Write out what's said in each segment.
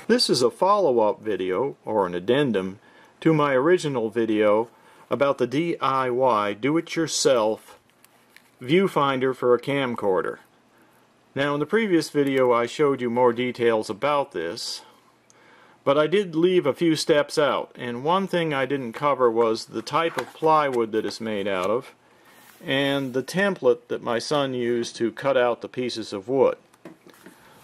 This is a follow-up video, or an addendum, to my original video about the DIY do-it-yourself viewfinder for a camcorder. Now, in the previous video I showed you more details about this, but I did leave a few steps out, and one thing I didn't cover was the type of plywood that it's made out of and the template that my son used to cut out the pieces of wood.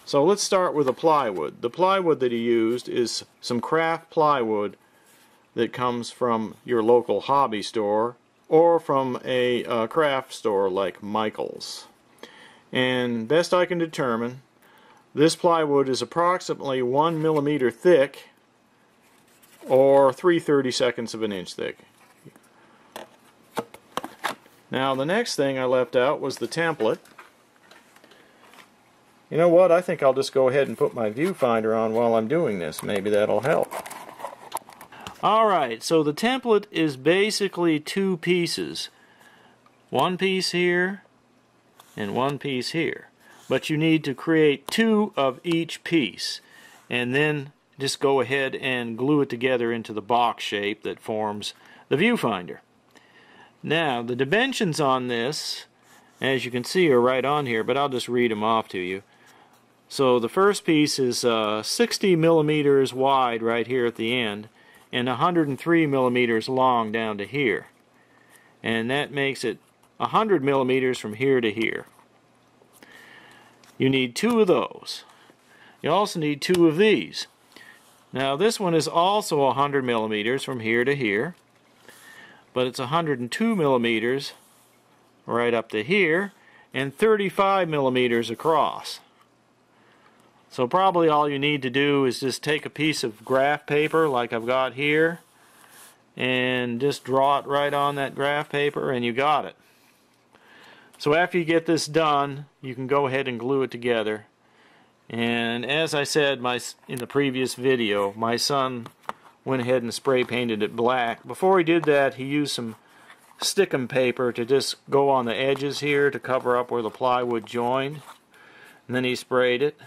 So let's start with the plywood. The plywood that he used is some craft plywood that comes from your local hobby store or from a craft store like Michael's. And best I can determine, this plywood is approximately 1 millimeter thick or 3/32 of an inch thick. Now the next thing I left out was the template. You know what, I think I'll just go ahead and put my viewfinder on while I'm doing this. Maybe that'll help. Alright, so the template is basically two pieces. One piece here and one piece here. But you need to create two of each piece and then just go ahead and glue it together into the box shape that forms the viewfinder. Now the dimensions on this, as you can see, are right on here, but I'll just read them off to you. So the first piece is 60 millimeters wide right here at the end and 103 millimeters long down to here, and that makes it 100 millimeters from here to here. You need two of those. You also need two of these. Now this one is also 100 millimeters from here to here, but it's 102 millimeters right up to here and 35 millimeters across. So probably all you need to do is just take a piece of graph paper like I've got here and just draw it right on that graph paper and you got it. So after you get this done, you can go ahead and glue it together. And as I said in the previous video, my son went ahead and spray painted it black. Before he did that, he used some stickum paper to just go on the edges here to cover up where the plywood joined. And then he sprayed it.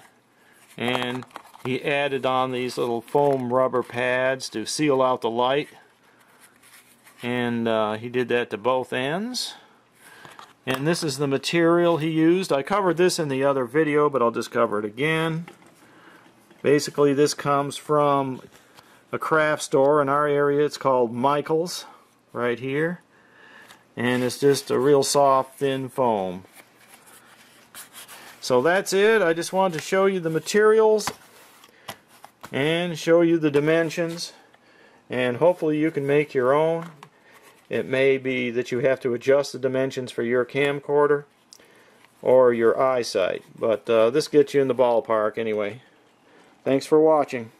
And he added on these little foam rubber pads to seal out the light. And he did that to both ends. And this is the material he used. I covered this in the other video, but I'll just cover it again. Basically, this comes from a craft store in our area. It's called Michael's, right here. And it's just a real soft, thin foam. So that's it. I just wanted to show you the materials and show you the dimensions, and hopefully you can make your own. It may be that you have to adjust the dimensions for your camcorder or your eyesight, but this gets you in the ballpark anyway. Thanks for watching.